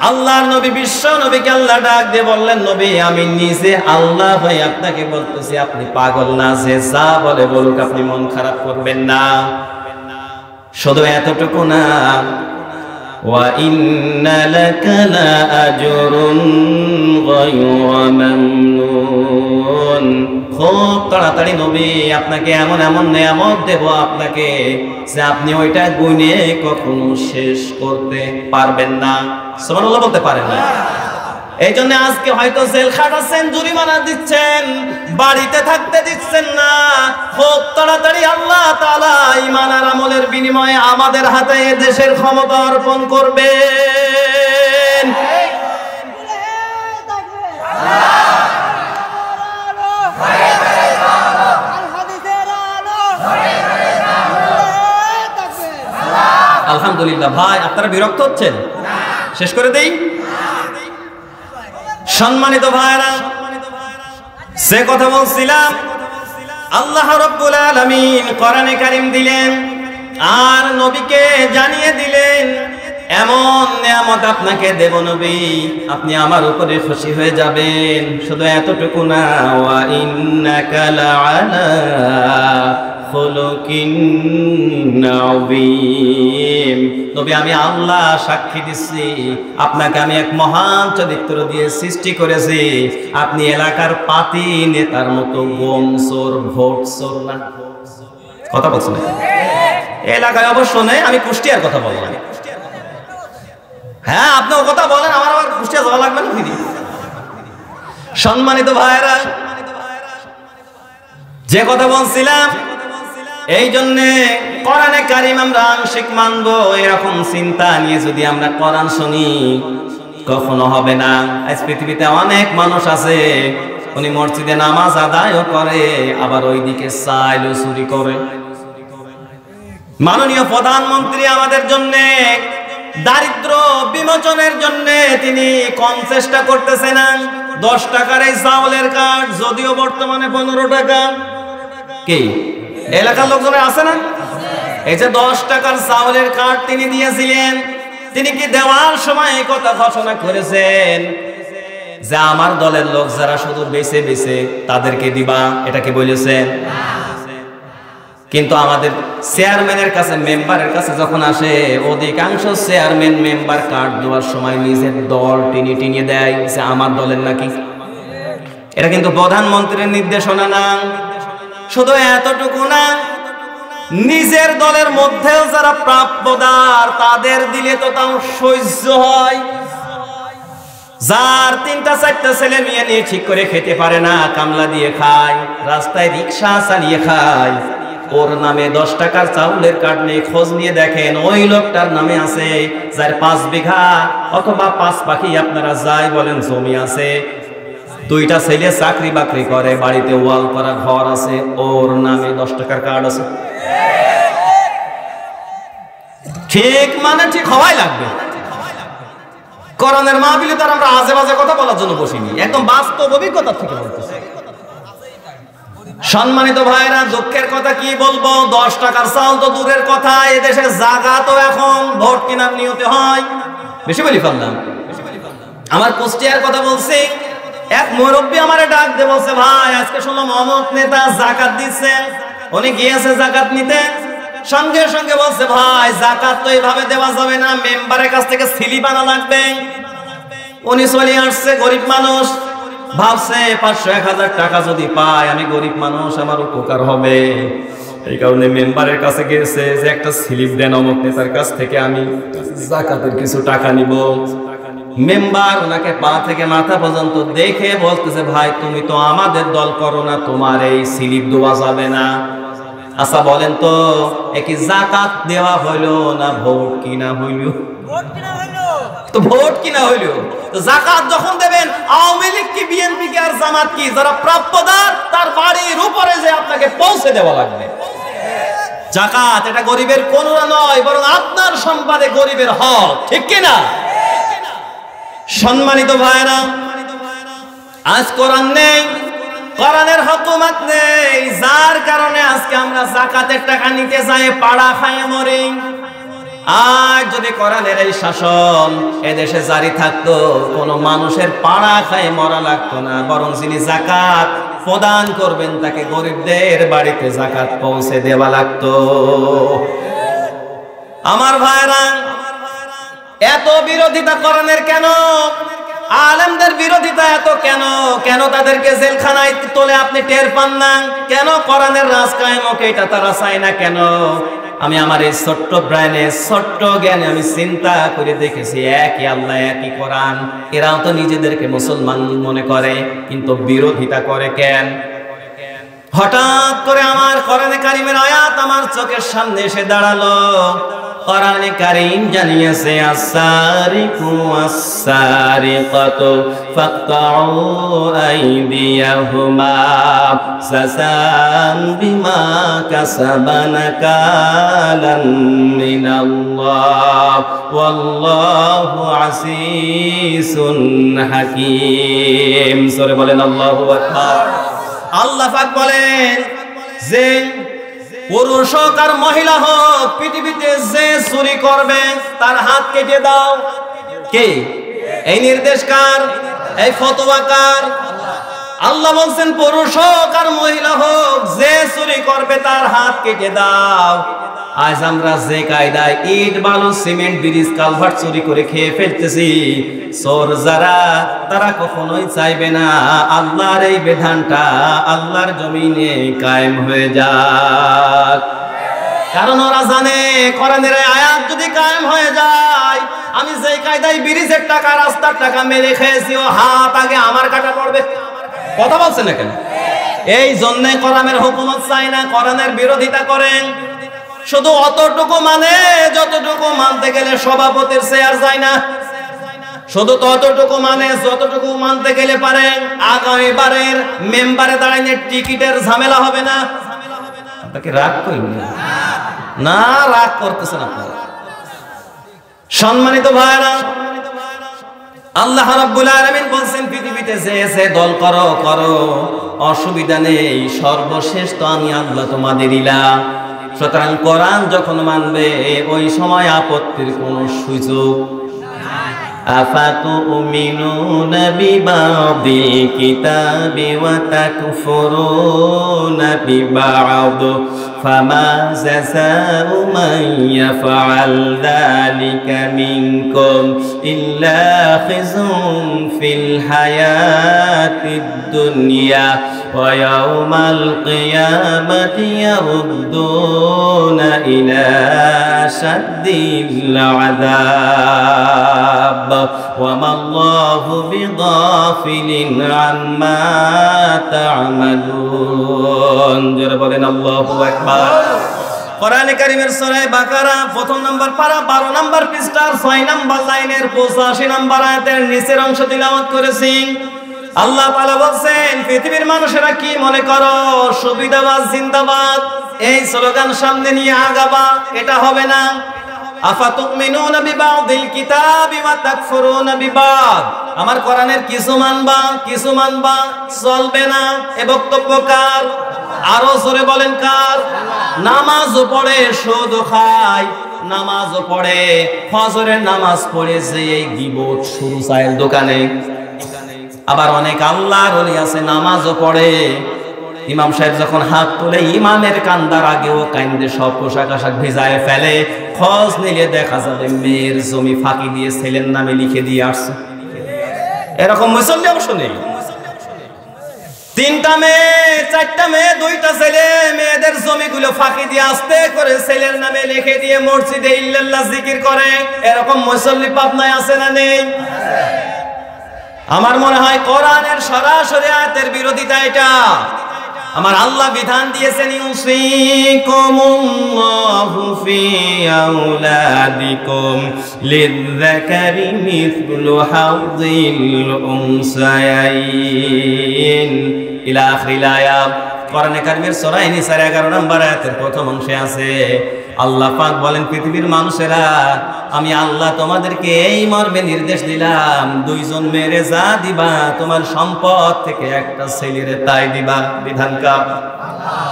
আল্লাহর নবী বিশ্ব নবীকে আল্লাহ ডাক দিয়ে বললেন, নবী আমি নিজে আল্লাহ হয়ে আপনাকে বলতেছি আপনি পাগল না, যে যা বলে বলুক আপনি মন খারাপ করবেন না। শুধু এতটুকু না, وَإِنَّ لَكَ لَأَجْرٌ غَيْرَ مَمْنُونٍ। খুব তাড়াতাড়ি নবী আপনাকে এমন এমন নিয়ামত দেব আপনাকে, যে আপনি ওইটা গুণে কখনো শেষ করতে পারবেন না। সুবহানাল্লাহ বলতে পারেন না? এই জন্য আজকে হয়তো জেল খাটাচ্ছেন, জরিমানা দিচ্ছেন, বাড়িতে থাকতে দিচ্ছেন না। খুব তাড়াতাড়ি আল্লাহ তাআলা ঈমান আর আমলের বিনিময়ে আমাদের হাতে এই দেশের ক্ষমতা অর্পণ করবেন। আলহামদুলিল্লাহ। ভাই আপনারা বিরক্ত হচ্ছেন? শেষ করে দেই। সম্মানিত ভাইরা, সে কথা বলছিলাম, আল্লাহ রাব্বুল আলামিন কোরআনে কারীম দিলেন আর নবীকে জানিয়ে দিলেন এমন নিয়ামত আপনাকে দেব নবী, আপনি আমার উপরে খুশি হয়ে যাবেন। শুধু এতটুকু না, ওয়া ইন্নাকা লাআলা খুলুকিন আযীম। নবী আমি আল্লাহ সাক্ষী দিচ্ছি, আপনাকে আমি এক মহান চরিত্র দিয়ে সৃষ্টি করেছি। আপনি এলাকার পাতি নেতার মতো গম চোর, ভোট চোর না। কথা বলছেন এলাকায় অবশ্য নেই, আমি কুষ্টিয়ার কথা বললাম। হ্যাঁ আপনিও কথা বলেন, আমার আবার কুষ্টিয়া যাওয়া লাগবে না দিদি। সম্মানিত ভাইরা, যে কথা বলছিলাম, এই জন্যে কোরআনে কারীম আমরা আংশিক মানবো, এরকম চিন্তা নিয়ে যদি আমরা কোরআন শুনি কখনো হবে না। আজ পৃথিবীতে অনেক মানুষ আছে, উনি মসজিদে নামাজ আদায়ও করে, আবার ওইদিকে চাইলও চুরি করে। মাননীয় প্রধানমন্ত্রী আমাদের জন্য দারিদ্র বিমোচনের জন্য তিনি কম চেষ্টা করতেছেন। 10 টাকার এই চাউলের কার্ড, যদিও বর্তমানে 15 টাকা। কি এলাকার লোকজনের আছে না? এই যে 10 টাকার চাউলের কার্ড তিনি দিয়েছিলেন, তিনি কি দেওয়ার সময় এই কথা ঘোষণা করেছেন যে আমার দলের লোক যারা শুধু বেছে বেছে তাদেরকে দিবা, এটা কি বলেছেন? কিন্তু আমাদের চেয়ারম্যানের কাছে, মেম্বারের কাছে যখন আসে, অধিকাংশ চেয়ারম্যান মেম্বার কার্ড দেওয়ার সময় নিজের দল টিনিয়ে দেয় যে আমার দলের নাকি। এটা কিন্তু প্রধানমন্ত্রীর নির্দেশনা না। শুধু এতটুকু না, নিজের দলের মধ্যেও যারা প্রাপ্যদার তাদের দিলে তো তাও সহ্য হয়। যার 3-4টা ছেলে মেয়ে নিয়ে ঠিক করে খেতে পারে না, কামলা দিয়ে খায়, রাস্তায় রিক্সা চালিয়ে খায়, ওর নামে 10 টাকার চাউলের কার্ড নিয়ে খোঁজ নিয়ে দেখেন ওই লোকটার নামে আছে যার 5 বিঘা অথবা 5 পাখি আপনারা যাই বলেন জমি আছে, 2টা ছেলে চাকরি বাকরি করে, বাড়িতে ওয়াল করা ঘর আছে, ওর নামে 10 টাকার কার্ড আছে। ঠিক মানে ঠিক হওয়াই লাগবে। কোরআনের মাহফিলে তার আমরা আজে বাজে কথা বলার জন্য বসিনি, একদম বাস্তব অভিজ্ঞতা থেকে বলতেছি। সম্মানিত ভাইরা, দুঃখের কথা কি বলবো, 10 টাকার চাল তো দূরের কথা, এদেশে জায়গা তো এখন ভোট কেনার নিয়তে হয়। বেশি বলি ফেললাম। আমার কুষ্টিয়ার কথা বলছি, এক মুরব্বী আমারে ডাক দিয়ে বলছে, ভাই আজকে শুনলাম অমুক নেতা যাকাত দিচ্ছে। উনি গিয়েছে যাকাত নিতে, সঙ্গে সঙ্গে বলছে, ভাই যাকাত তো এইভাবে দেওয়া যাবে না, মেম্বারের কাছ থেকে স্লিপ আনা লাগবে। উনি চলে আসছে, গরিব মানুষ, ভাবছে 500-1000 টাকা যদি পায়, আমি গরিব মানুষ, আমার উপকার হবে। এই কারণে মেম্বারের কাছে গেছে যে একটা স্লিপ দেন অমুক নেতার কাছ থেকে, আমি যাকাতের কিছু টাকা নিব। মেম্বার ওনাকে পা থেকে মাথা পর্যন্ত দেখে বলতেছে, ভাই তুমি তো আমাদের দল করো না, তোমার এই স্লিপ দেওয়া যাবে না। আচ্ছা বলেন তো, একই যাকাত দেওয়া হইলো না ভোট কিনা হইলো? তো ভোট কিনা হইলো। তো যাকাত যখন দেবেন, আওয়ামী লীগ কি বিএনপি কি আর জামাত কি, যারা প্রাপ্যদার তার বাড়ির উপরে যে আপনাকে পৌঁছে দেওয়া লাগবে। যাকাত এটা গরিবের কোনরা নয়, বরং আপনার সম্পাদে গরিবের হক, ঠিক কিনা? সম্মানিত ভাইরা, আজ কোরআন নেই, কোরআনের হুকুমত নেই, যার কারণে আজকে আমরা যাকাতের টাকা নিতে যাই পাড়া খায় মরি। আজ যদি কোরআনের এই শাসন এদেশে জারি থাকতো, কোনো মানুষের পাড়া খায় মরা লাগতো না, বরং যিনি যাকাত প্রদান করবেন তাকে গরিবদের বাড়িতে যাকাত পৌঁছে দেওয়া লাগতো। আমার ভাইরা, এত বিরোধিতা কোরআনের কেন? আলেমদের বিরোধিতা এত কেন? কেন তাদেরকে জেলখানায় তোলে আপনি টের পান না? কেন কোরআনের রাজ কায়েম হোক এটা তারা চায় না কেন? আমি আমার এই ছোট্ট ব্রেনে ছোট্ট জ্ঞানে আমি চিন্তা করে দেখেছি একই আল্লাহ একই কোরআন। এরাও তো নিজেদেরকে মুসলমান মনে করে, কিন্তু বিরোধিতা করে কেন? হঠাৎ করে আমার কোরআনে কারিমের আয়াত আমার চোখের সামনে এসে দাঁড়ালো। কোরআনে কারীম জানিয়েছে আস-সারিকু ওয়াস-সারিকাতু ফাকতাউ আইদিয়াহুমা জাযাআন বিমা কাসাবা নাকালাম মিনাল্লাহ ওয়াল্লাহু আসিসুন হাকীম। সূরা বলেন আল্লাহু আকবার। আল্লাহ পাক বলেন যে পুরুষ হোক আর মহিলা হোক, পৃথিবীতে যে চুরি করবে তার হাত কেটে দাও। কে এই নির্দেশ কার? এই ফতোয়া কার? আল্লাহ বলছেন পুরুষ হোক আর মহিলা হোক, যে চুরি করবে তার হাত কেটে দাও। আজ আমরা যে কায়দায় ইট বালু সিমেন্ট ব্রিজ কালভার্ট চুরি করে খেয়ে ফেলতেছি, চোর যারা তারা কখনোই চাইবে না আল্লাহর এই বিধানটা আল্লাহর জমিনে কায়েম হয়ে যাক। কারণ ওরা জানে কোরআনের আয়াত যদি কায়েম হয়ে যায়, আমি যে কায়দায় ব্রিজের টাকা রাস্তার টাকা মেরে খেয়েছি, ও হাত আগে আমার কাটা পড়বে। কথা বলছেন না কেন? এই জন্য কোরআনের হুকুমত চাই না, কোরআনের বিরোধিতা করেন। শুধু অতটুকু মানে যতটুকু মানতে গেলে সভাপতির চেয়ার যায় না, শুধু ততটুকু মানে যতটুকু মানতে গেলে পারেন আগামীবারের মেম্বারে দাঁড়াইলে টিকিটের ঝামেলা হবে না। আপনাকে রাগ করেন না, রাগ করতেছেন আপনারা। সম্মানিত ভাইরা, আল্লাহ রাব্বুল আলামিন বলছেন পৃথিবীতে যে দল করো করো, অসুবিধা নেই, সর্বশেষ তো আমি আল্লাহ তোমাদের ইলাহ। সুতরাং কোরআন যখন মানবে ওই সময় আপত্তির কোন সুযোগ আফাতুমিনুনা বিবাদিল কিতাবি ওয়া তাকফুরুনা বিবাদ ফামা জাযাউ মান ইয়াফআল যালিকা মিনকুম ইল্লা খিজুন ফিল হায়াতিদ দুনিয়া ওয়া ইয়াউমাল কিয়ামাতি ইয়ারুদ্দুনা ইলা শাদ্দিল আযাব ওয়া মাল্লাহু বিগাফিলিন আম্মা তা'মালুন। যারা বলেন আল্লাহু আকবার। কোরআনে কারীমের সূরা বাকারা প্রথম নম্বর পারা 12 নম্বর পৃষ্ঠার 6 নম্বর লাইনের 85 নম্বর আয়াতের নিচের অংশ তিলাওয়াত করেছি। আল্লাহ তাআলা বলেন পৃথিবীর মানুষেরা কি মনে করো সুবিধাবাদ জিন্দাবাদ এই স্লোগান সামনে নিয়ে আগাবা, এটা হবে না। আফাতুমিনুনা বিবাদিল কিতাবি ওয়া তাকফুরুনা বিবাদ, আমার কোরআনের কিছু মানবা চলবে না। এ বক্তব্য কার? আরো জোরে বলেন কার? নামাজও পড়ে সুদ খায়, নামাজও পড়ে, ফজরের নামাজ পড়ে যে এই গীবত শুরু চায়ের দোকানে। আবার অনেক আল্লাহর ওলি আছে নামাজও পড়ে, ইমাম সাহেব যখন হাত তোলে ইমামের কান্দার আগেও কান্দে, সব পোশাক আশাক ভিজায় ফেলে। খোঁজ নিলে দেখা যাবে মেয়ের জমি ফাঁকি দিয়ে ছেলের নামে লিখে দিয়ে আসছে। এরকম মুসল্লি অবশ্য নেই। 3টা মেয়ে 4টা মেয়ে 2টা ছেলে, মেয়েদের জমিগুলো ফাঁকি দিয়ে আস্তে করে ছেলের নামে লিখে দিয়ে মসজিদে ইল্লাল্লাহ জিকির করে। এরকম মুসল্লি পাবনায় আছে না নেই? আমার মনে হয় কোরআনের সরাসরি আয়াতের বিরোধিতা এটা। আমার আল্লাহ বিধান দিয়েছেন ইউসিকুমুল্লাহু ফি আওলাদিকুম লিযযাকারি মিসলু হাযিল উনসায়াইন ইলা আখিরিল আয়াত। কোরআনে কারীমের সূরা নিসার 11 নম্বর আয়াতের প্রথম অংশে আছে আল্লাহ পাক বলেন পৃথিবীর মানুষেরা আমি আল্লাহ তোমাদেরকে এই মর্মে নির্দেশ দিলাম, 2 জন মেয়েরে যা দিবা তোমার সম্পদ থেকে একটা ছেলেরে তাই দিবা। বিধান কার? আল্লাহ।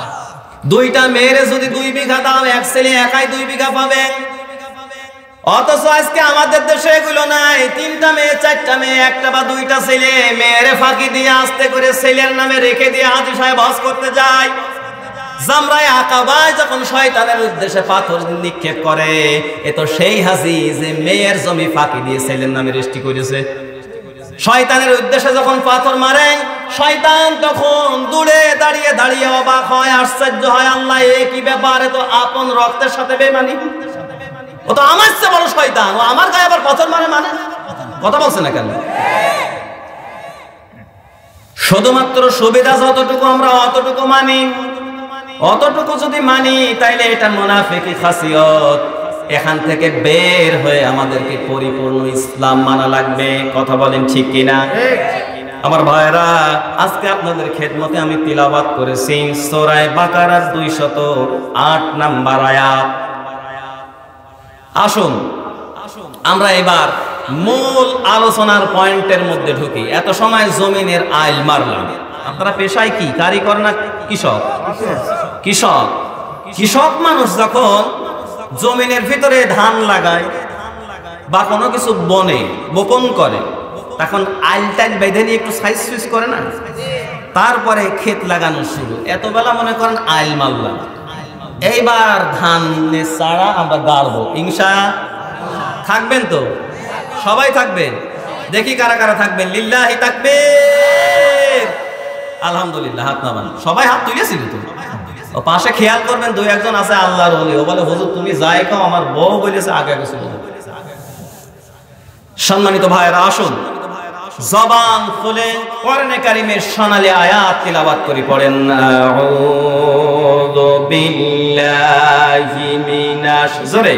2টা মেয়েরে যদি 2 বিঘা দাও, এক ছেলে একাই 2 বিঘা পাবে। অথচ আজকে আমাদের দেশে এগুলো নাই। 3টা মেয়ে 4টা মেয়ে, একটা বা 2টা ছেলে, মেয়েরে ফাঁকি দিয়ে আস্তে করে ছেলের নামে রেখে দিয়ে হাজি সাহেব হজ করতে যায়। জামরায়ে আকাবায় যখন শয়তানের উদ্দেশ্যে পাথর নিক্ষেপ করে, এ তো সেই হাজি যে মেয়ের জমি ফাঁকি দিয়ে ছেলের নামে রেজিস্ট্রি করেছে। শয়তানের উদ্দেশ্যে যখন পাথর মারে, শয়তান তখন দূরে দাঁড়িয়ে দাঁড়িয়ে অবাক হয়, আশ্চর্য হয়, আল্লাহ এ কি ব্যাপার, এ তো আপন রক্তের সাথে বেমানি, ও তো আমার চেয়ে বড় শয়তান, ও আমার গায়ে আবার পাথর মারে, মানে কথা বলছে না কেন? শুধুমাত্র সুবিধা যতটুকু আমরা অতটুকু মানি, অতটুকু যদি মানি তাইলে এটা মুনাফিকি খাসিয়ত। এখান থেকে বের হয়ে আমাদেরকে পরিপূর্ণ ইসলাম মানা লাগবে। কথা বলেন ঠিক কিনা? আমার ভাইরা, আজকে আপনাদের খেদমতে আমি তিলাওয়াত করেছি সূরা বাকারার 208 নম্বর আয়াত। আসুন আমরা এবার মূল আলোচনার পয়েন্টের মধ্যে ঢুকি। এত সময় জমিনের আইল মারলাম। আপনারা পেশায় কি, কারিগর না কৃষক? কৃষক। কৃষক মানুষ যখন জমিনের ভিতরে ধান লাগায় বা কোনো কিছু বনে বপন করে, তখন আইল টাইল বেঁধে নিয়ে একটু সাইজ সুইজ করে না, তারপরে ক্ষেত লাগানো শুরু। এত বেলা মনে করেন আইল মারলাম, এইবার ধানের চারা আমরা গাড়বো। ইনশা থাকবেন তো? সবাই থাকবেন? দেখি কারা কারা থাকবেন। লিল্লাহি তাকবীর, আলহামদুলিল্লাহ। হাত নামান, সবাই হাত তুলেছিল তো। ও পাশে খেয়াল করবেন, দুই একজন আছে আল্লাহর ওলি, ও বলে হুজুর তুমি যাই খাও, আমার বউ বলেছে আগে আগে শুনে। সম্মানিত ভাইরা, আসুন জবান খুলে কোরআনে কারীমের সোনালী আয়াত তিলাওয়াত করি। পড়েন আউযু বিল্লাহি মিনাশ, জোরে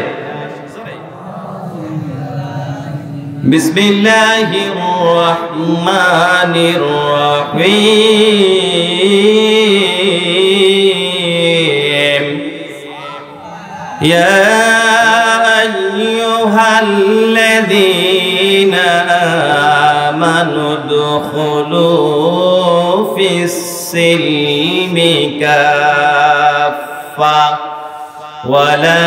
বিসমিল্লাহির রহমানির রহিম। ইয়া আইয়ুহাল্লাযীনা আমানু দুখুলু ফিস-সিলমি কাফা ওয়া লা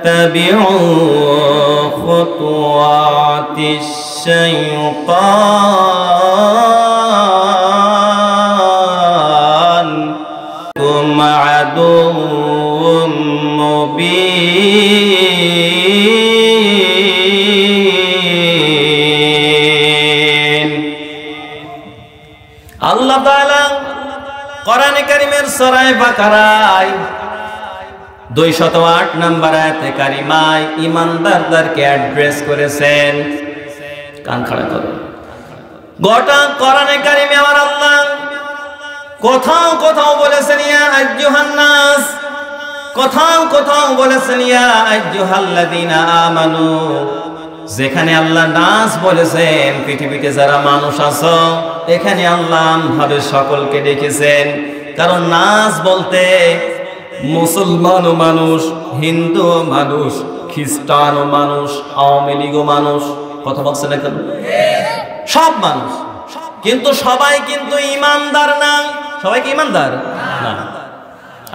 تتبعوا خطوات الشيطان إنكم عدو مبين। আল্লাহ তাআলা কোরআনে কারীমের সূরা বাকারায় 208 নম্বর আয়াতে কারিমায় ইমানদারদেরকে অ্যাড্রেস করেছেন। কান খাড়া করুন। গোটা কোরআনে কারিমে আমার আল্লাহ কোথাও কোথাও বলেছেন ইয়া আইয়ুহান নাস, কোথাও কোথাও বলেছেন ইয়া আইয়ুহাল্লাযীনা আমানু। যেখানে আল্লাহ নাস বলেছেন, পৃথিবীতে যারা মানুষ আছো, এখানে আল্লাহ ভাবে সকলকে ডেকেছেন। কারণ নাস বলতে মুসলমানও মানুষ, হিন্দুও মানুষ, খ্রিস্টানও মানুষ, আওয়ামী লীগও মানুষ। কথা বলছে না কেন? সব মানুষ, কিন্তু সবাই কিন্তু ইমানদার না। সবাই কি ইমানদার না?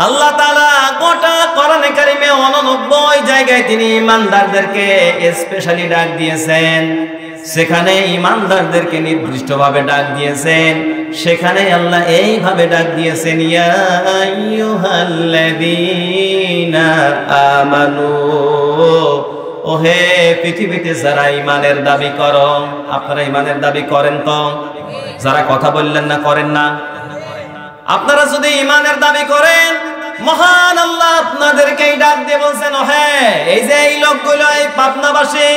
আল্লাহ তাআলা গোটা কোরআনে কারীমে 89 জায়গায় তিনি ইমানদারদেরকে স্পেশালি ডাক দিয়েছেন। সেখানে ইমানদারদেরকে নির্দিষ্টভাবে ডাক দিয়েছেন। সেখানে আল্লাহ এইভাবে ডাক দিয়েছেন, ইয়া আইয়ুহাল্লাযীনা আমানু, ওহে পৃথিবীতে যারা ইমানের দাবি করো। আপনারা ইমানের দাবি করেন তো? যারা কথা বললেন না, করেন না? আপনারা যদি ইমানের দাবি করেন, মহান আল্লাহ আপনাদেরকেই ডাক দিয়ে বলছেন, ওহে এই যে এই লোকগুলো, এই পাবনাবাসী,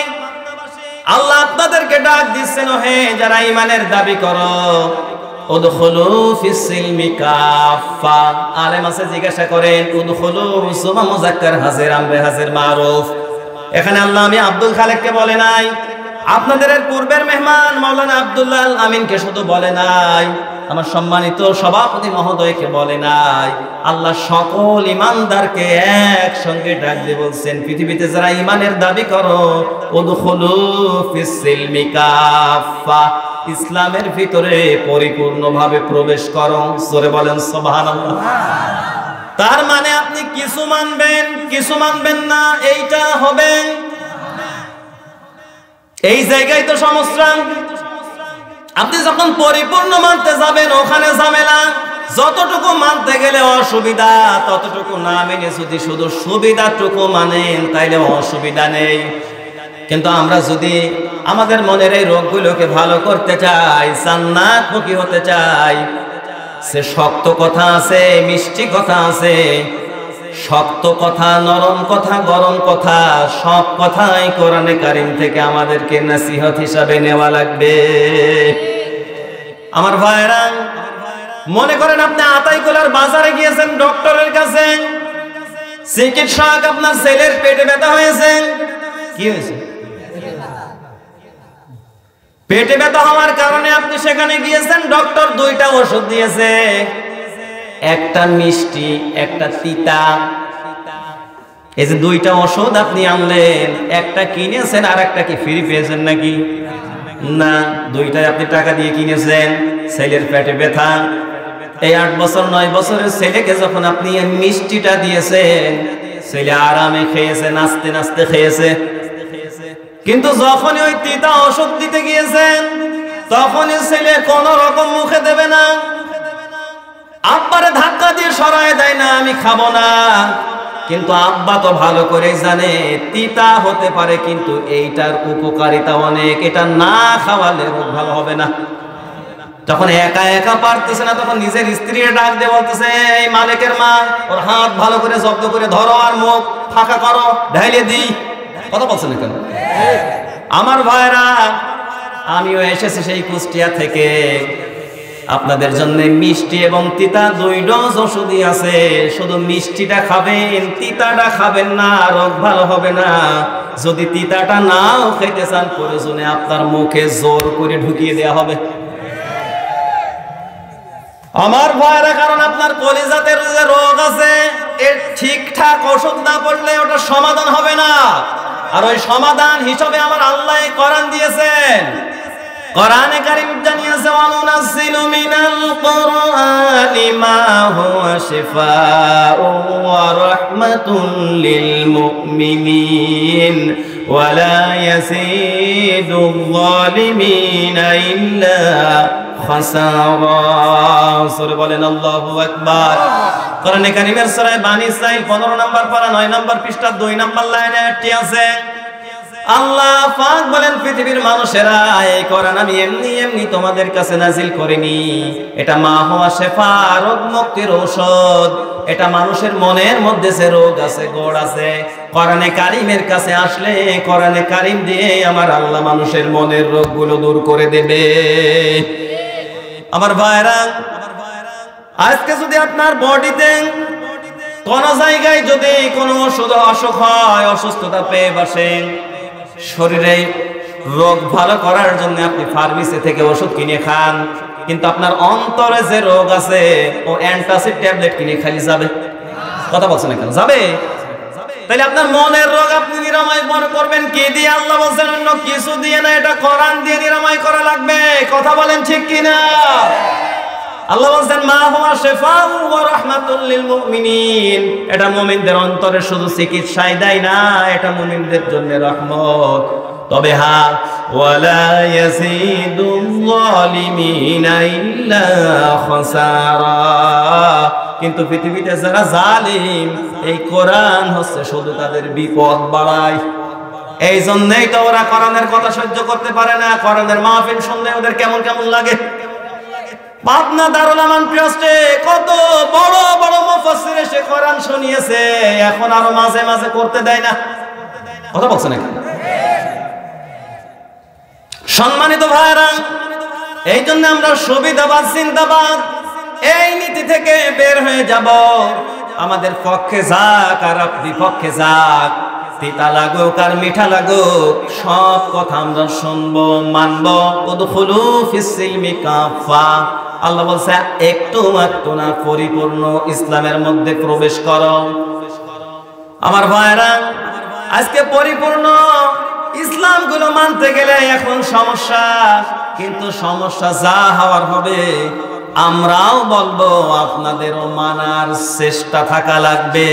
আল্লাহ আপনাদেরকে ডাক দিচ্ছেন, ওহে যারা ইমানের দাবি করো, উদখুলু ফিস-সিলমি কাফা। আলেম আছে জিজ্ঞাসা করেন, উদখুলু সুমা মুযাক্কার হাজির আমরে হাজির মারুফ। এখানে আল্লাহ আমি আব্দুল খালেককে বলে নাই, আপনাদের পূর্বের মেহমান মাওলানা আব্দুল্লাহ আল আমিনকে শুধু বলে নাই, আমার সম্মানিত সভাপতি মহোদয়কে বলে নাই। আল্লাহ সকল ইমানদারকে একসঙ্গে ডাক দিয়ে বলছেন, পৃথিবীতে যারা ইমানের দাবি করো, উদখুলু ফিস-সিলমি কাফা, ইসলামের ভিতরে পরিপূর্ণভাবে প্রবেশ করো। জোরে বলেন সুবহানাল্লাহ। তার মানে আপনি কিছু মানবেন, কিছু মানবেন না, এইটা হবে। এই জায়গায় তো সমস্যা। আপনি যখন পরিপূর্ণ মানতে যাবেন, ওখানে ঝামেলা। যতটুকু মানতে গেলে অসুবিধা, ততটুকু না মেনে যদি শুধু সুবিধাটুকু মানেন, তাইলে অসুবিধা নেই। কিন্তু আমরা যদি আমাদের মনের এই রোগগুলোকে ভালো করতে চাই, জান্নাতমুখী হতে চাই। সে শক্ত কথা আছে, মিষ্টি কথা আছে, শক্ত কথা, নরম কথা, গরম কথা, সব কথাই কোরআনে কারীম থেকে আমাদেরকে নসিহত হিসাবে নেওয়া লাগবে। আমার ভাইরা, মনে করেন আপনি আতাইকুলার বাজারে গিয়েছেন ডক্টরের কাছে, চিকিৎসক আপনার ছেলের পেটে ব্যথা হয়েছে। কি হয়েছে? পেটে ব্যথা হওয়ার কারণে আপনি সেখানে গিয়েছেন, ডক্টর দুইটা ওষুধ দিয়েছে, একটা মিষ্টি একটা তিতা। এই যে দুইটা ওষুধ আপনি আনলেন, একটা কিনেছেন আর একটা কি ফ্রি পেয়েছেন নাকি? না, দুইটাই আপনি টাকা দিয়ে কিনেছেন। ছেলের পেটে ব্যথা, এই 8 বছর 9 বছরের ছেলেকে যখন আপনি মিষ্টিটা দিয়েছেন, ছেলে আরামে খেয়েছে, নাচতে নাচতে খেয়েছে। কিন্তু যখনই ওই তিতা ওষুধ দিতে গিয়েছেন, তখনই ছেলে কোন রকম মুখে দেবে না, আব্বারে ধাক্কা দিয়ে সরায় দেয় না, আমি খাবো না। কিন্তু আব্বা তো ভালো করে জানে তিতা হতে পারে, কিন্তু এইটার উপকারিতা অনেক, এটা না খাওয়ালে রোগ ভালো হবে না। যখন একা একা পারতেছে না, তখন নিজের স্ত্রীর ডাক দিয়ে বলতেছে, এই মালিকের মা, ওর হাত ভালো করে জব্দ করে ধরো আর মুখ ফাঁকা করো, ঢাইলে দিই। কথা বলছেন কেন? আমার ভাইরা, আমিও এসেছি সেই কুষ্টিয়া থেকে, আপনাদের জন্য মিষ্টি এবং তিতা 2 ডোজ ওষুধই আছে। শুধু মিষ্টিটা খাবেন, তিতাটা খাবেন না, রোগ ভালো হবে না। যদি তিতাটা নাও খেতে চান, প্রয়োজনে আপনার মুখে জোর করে ঢুকিয়ে দেওয়া হবে। আমার ভাইরা, কারণ আপনার কলিজাতের যে রোগ আছে, এর ঠিকঠাক ওষুধ না পড়লে ওটা সমাধান হবে না। আর ওই সমাধান হিসেবে আমার আল্লাহ কোরআন দিয়েছেন। কোরআনে কারীম জানিয়েছে, ওয়ানুনাজ্জিলু মিনাল কুরআনি মা হুয়া শিফাউন ওয়া রাহমাতুন লিল মুমিনিন ওয়া লা ইয়াসিদুল যালিমিনা ইল্লা খাসারা। সূরা বলেন আল্লাহু আকবার। কোরআনে কারীমের সূরা বানী ইসরাঈল 15 নম্বর পারা 9 নম্বর পৃষ্ঠা 2 নম্বর লাইনে এটি আছে। আল্লাহ পাক বলেন, পৃথিবীর মানুষেরা, এই কোরআন আমি এমনি এমনি তোমাদের কাছে নাজিল করিনি। এটা মা হুয়া শিফা, রোগ মুক্তির ঔষধ। এটা মানুষের মনের মধ্যে যে রোগ আছে, গোড় আছে, কোরআনে কারীমের কাছে আসলে কোরআনে কারীম দিয়ে আমার আল্লাহ মানুষের মনের রোগগুলো দূর করে দেবে। আমার ভাইরা, আজকে যদি আপনার বডিতে কোন জায়গায় যদি কোনো অসুখ হয়, অসুস্থতা পেয়ে বসেন, শরীরে রোগ ভালো করার জন্য আপনি ফার্মেসি থেকে ওষুধ কিনে খান, কিন্তু আপনার অন্তরে যে রোগ আছে, ও অ্যান্টাসিড ট্যাবলেট কিনে খালি যাবে? কথা বলছেন কেন? যাবে? তাহলে আপনার মনের রোগ আপনি নিরাময় মনে করবেন কি দিয়ে? আল্লাহ বলছেন অন্য কিছু দিয়ে না, এটা কোরআন দিয়ে নিরাময় করা লাগবে। কথা বলেন ঠিক কিনা? আল্লাহ বলছেন, মা হুয়া শিফাউ ওয়া রাহমাতুল লিল মুমিনিন। এটা মুমিনদের অন্তরে শুধু চিকিৎসাই দেয় না, এটা মুমিনদের জন্য রহমত। তবে হ্যাঁ, ওয়ালা ইয়াসিদুল যালিমিনা ইল্লা খাসারা। কিন্তু পৃথিবীতে যারা জালিম, এই কোরআন হচ্ছে শুধু তাদের বিপদ বাড়ায়। এই জন্যই তো ওরা কোরআনের কথা সহ্য করতে পারে না। কোরআনের মাহফিল শুনলে ওদের কেমন কেমন লাগে। পাবনা দারুল আমান ট্রাস্টে কত বড় বড় মুফাসসির এসে কোরআন শুনিয়েছে, এখন আরো মাঝে মাঝে করতে দেয় না। কথা বলছেন না? সম্মানিত ভাইরা, এই জন্য আমরা সুবিধাবাদ চিন্তাবাদ এই নীতি থেকে বের হয়ে যাব। আমাদের পক্ষে যাক আর বিপক্ষে যাক, তিতা লাগুক আর মিঠা লাগুক, সব কথা আমরা শুনবো, মানবো। উদখুলু ফিস সিলমি কাফা। আল্লাহ বলছে, একটু না, পরিপূর্ণ ইসলামের মধ্যে প্রবেশ করো। আমার ভাইরা, আজকে পরিপূর্ণ ইসলাম গুলো মানতে গেলে এখন সমস্যা, কিন্তু সমস্যা যা হওয়ার হবে, আমরাও বলবো আপনাদেরও মানার চেষ্টা থাকা লাগবে।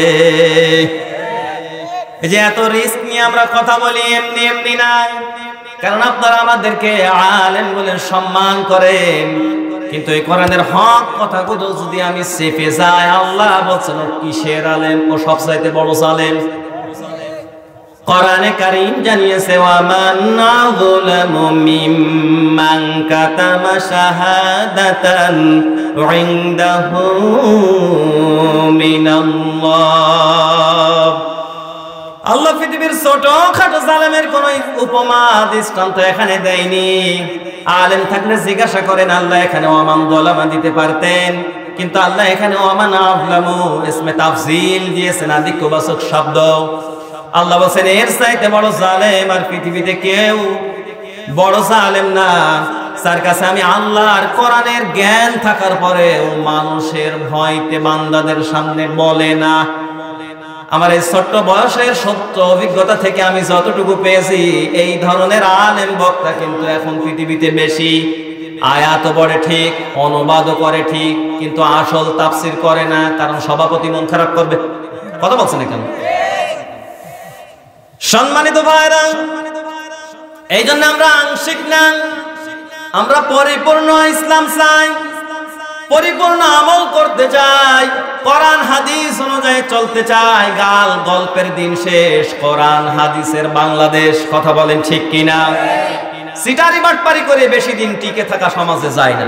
এই যে এত রিস্ক নিয়ে আমরা কথা বলি, এমনি এমনি না। কারণ আপনারা আমাদেরকে আলেম বলে সম্মান করেন, কিন্তু এই কোরআনের হক কথাগুলো যদি আমি চেপে যাই, আল্লাহ বলছেন কিসের আলেম, ও সবচাইতে বড় জালেম। কোরআনে কারীম জানিয়েছে ওয়া মান আযলামু মিম্মান কাতামা শাহাদাতান ইনদাহু মিনাল্লাহ। আল্লাহ পৃথিবীর ছোটখাটো জালেমের কোন উপমা দৃষ্টান্ত এখানে দেয়নি। আলেম থাকলে জিজ্ঞাসা করেন, আল্লাহ এখানে ওয়ামান যালামা দিতে পারতেন, কিন্তু আল্লাহ এখানে ওয়ামান আযলামু ইসমে তাফজিল দিয়েছেন, আদিক্যবাচক শব্দ। আল্লাহ বলেন এর চাইতে বড় জালেম আর পৃথিবীতে কেউ বড় জালেম না, যার কাছে আমি আল্লাহর কোরআনের জ্ঞান থাকার পরেও মানুষের ভয়তে বান্দাদের সামনে বলে না। আমার এই ছোট্ট বয়সের সত্য অভিজ্ঞতা থেকে আমি যতটুকু পেয়েছি, এই ধরনের আলেম বক্তা কিন্তু এখন পৃথিবীতে বেশি। আয়াতও পড়ে ঠিক, অনুবাদও করে ঠিক, কিন্তু আসল তাফসীর করে না, কারণ সভাপতি মন খারাপ করবে। কথা বলছেন না কেন? সম্মানিত ভাইরা, এই জন্য আমরা আংশিক না, আমরা পরিপূর্ণ ইসলাম চাই, পরিপূর্ণ আমল করতে চাই, কোরআন হাদিস অনুযায়ী চলতে চাই। গাল গল্পের দিন শেষ, কোরআন হাদিসের বাংলাদেশ। কথা বলেন ঠিক কিনা? সিটারি বাটপারি করে বেশি দিন টিকে থাকা সমাজে যায় না।